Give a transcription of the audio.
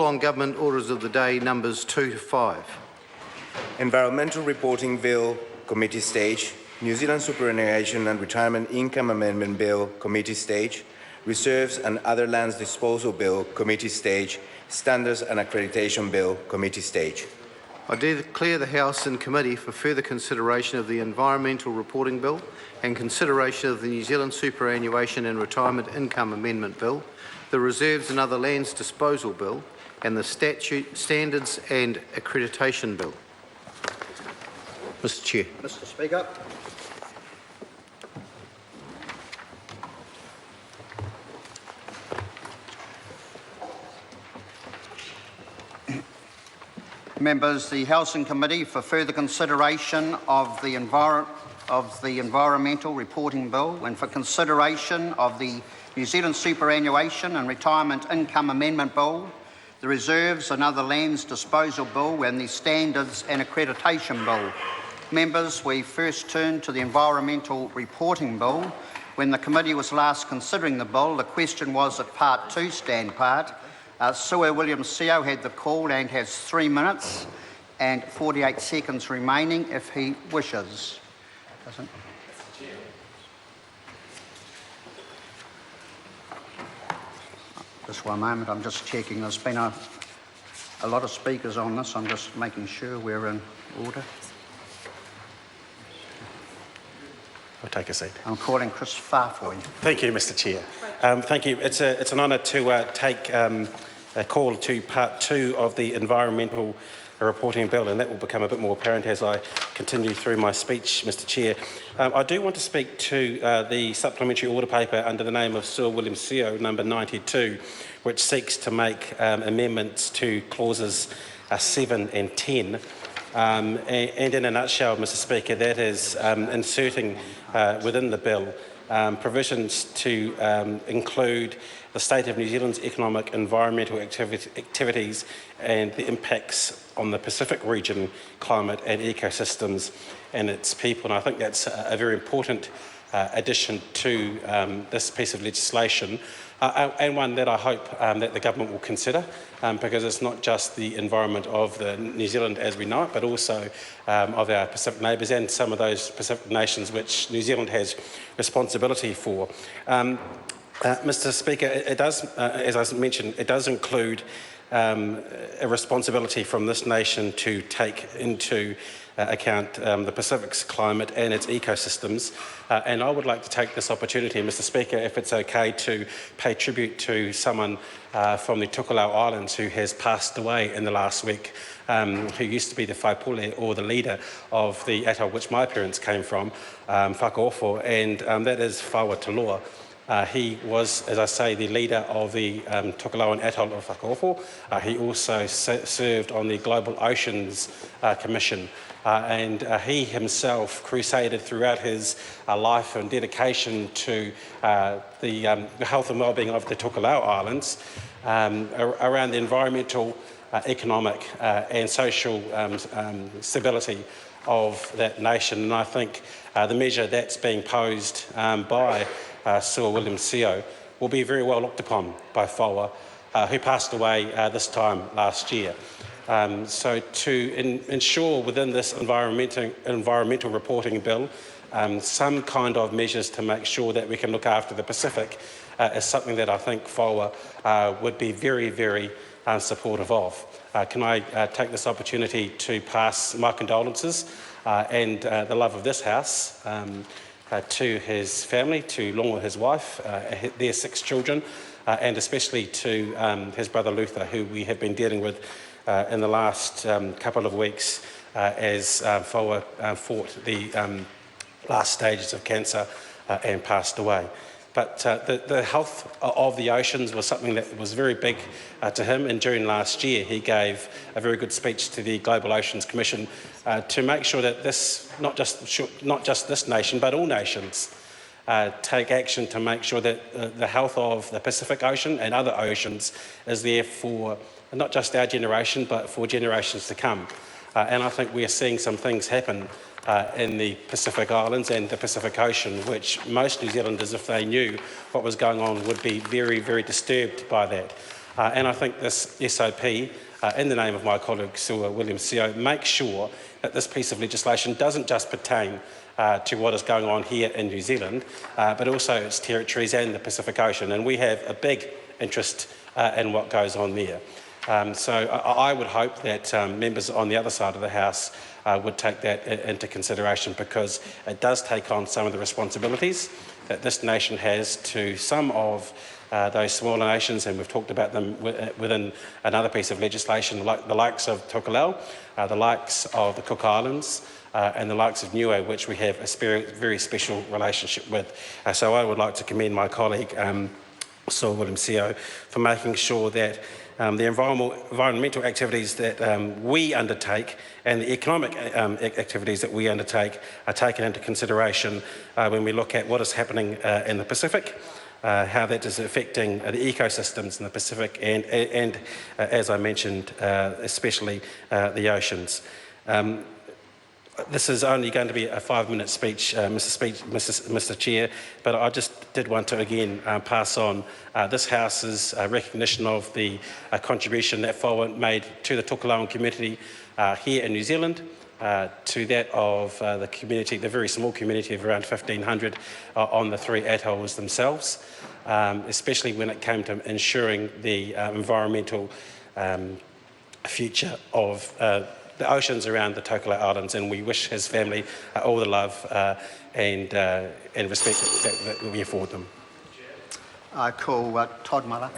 on Government Orders of the Day numbers 2 to 5. Environmental Reporting Bill, Committee Stage. New Zealand Superannuation and Retirement Income Amendment Bill, Committee Stage. Reserves and Other Lands Disposal Bill, Committee Stage. Standards and Accreditation Bill, Committee Stage. I declare the House in committee for further consideration of the Environmental Reporting Bill and consideration of the New Zealand Superannuation and Retirement Income Amendment Bill, the Reserves and Other Lands Disposal Bill, and the Standards and Accreditation Bill. Mr. Chair. Mr. Speaker. Members, the House and Committee for further consideration of the Environmental Reporting Bill and for consideration of the New Zealand Superannuation and Retirement Income Amendment Bill, the Reserves and Other Lands Disposal Bill and the Standards and Accreditation Bill. Members, we first turn to the Environmental Reporting Bill. When the committee was last considering the bill, the question was at Part 2 stand part. Sir William Seo had the call and has 3 minutes and 48 seconds remaining if he wishes. Just one moment, I'm just checking. There's been a lot of speakers on this. I'm just making sure we're in order. I'll take a seat. I'm calling Chris Farfoy. Thank you, Mr. Chair. Thank you. It's an honour to take a call to Part 2 of the Environmental Reporting Bill, and that will become a bit more apparent as I continue through my speech, Mr. Chair. I do want to speak to the supplementary order paper under the name of Sir William Seo, number 92, which seeks to make amendments to clauses 7 and 10. And in a nutshell, Mr. Speaker, that is inserting within the bill provisions to include the state of New Zealand's economic environmental activities and the impacts on the Pacific region, climate and ecosystems and its people. And I think that's a very important addition to this piece of legislation, and one that I hope that the government will consider, because it's not just the environment of New Zealand as we know it, but also of our Pacific neighbours and some of those Pacific nations which New Zealand has responsibility for. Mr. Speaker, it does, as I mentioned, it does include a responsibility from this nation to take into account the Pacific's climate and its ecosystems. And I would like to take this opportunity, Mr. Speaker, if it's okay, to pay tribute to someone from the Tokelau Islands who has passed away in the last week, who used to be the whaipule or the leader of the atoll which my parents came from, Whakaofo, and that is Whaua Taloa. He was, as I say, the leader of the Tokelauan atoll of Whakaofo. He also served on the Global Oceans Commission, and he himself crusaded throughout his life and dedication to the health and well-being of the Tokelau Islands around the environmental, economic and social stability of that nation. And I think the measure that's being posed by Sir William Seo will be very well looked upon by Whaua, who passed away this time last year. So to ensure within this environmental reporting bill some kind of measures to make sure that we can look after the Pacific is something that I think Whaua would be very, very supportive of. Can I take this opportunity to pass my condolences and the love of this House to his family, to Longo, his wife, their 6 children, and especially to his brother Luther, who we have been dealing with in the last couple of weeks as Whaua fought the last stages of cancer and passed away. But the health of the oceans was something that was very big to him, and during last year he gave a very good speech to the Global Oceans Commission to make sure that this, not just this nation, but all nations take action to make sure that the health of the Pacific Ocean and other oceans is there for not just our generation, but for generations to come. And I think we are seeing some things happen in the Pacific Islands and the Pacific Ocean, which most New Zealanders, if they knew what was going on, would be very, very disturbed by that. And I think this SOP, in the name of my colleague Sir William Seo, makes sure that this piece of legislation doesn't just pertain to what is going on here in New Zealand, but also its territories and the Pacific Ocean. And we have a big interest in what goes on there. So I would hope that members on the other side of the House would take that into consideration, because it does take on some of the responsibilities that this nation has to some of those smaller nations, and we've talked about them within another piece of legislation, like the likes of Tokelau, the likes of the Cook Islands, and the likes of Niue, which we have a very special relationship with. So I would like to commend my colleague, Sir William Seo, for making sure that the environmental activities that we undertake and the economic activities that we undertake are taken into consideration when we look at what is happening in the Pacific, how that is affecting the ecosystems in the Pacific and as I mentioned, especially the oceans. This is only going to be a 5-minute speech, Mr. Chair, but I just did want to again pass on this House's recognition of the contribution that Whāua made to the Tokelauan community here in New Zealand, to that of the community, the very small community of around 1,500 on the 3 atolls themselves, especially when it came to ensuring the environmental future of the oceans around the Tokelau Islands, and we wish his family all the love and respect that we afford them. I call Todd Muller.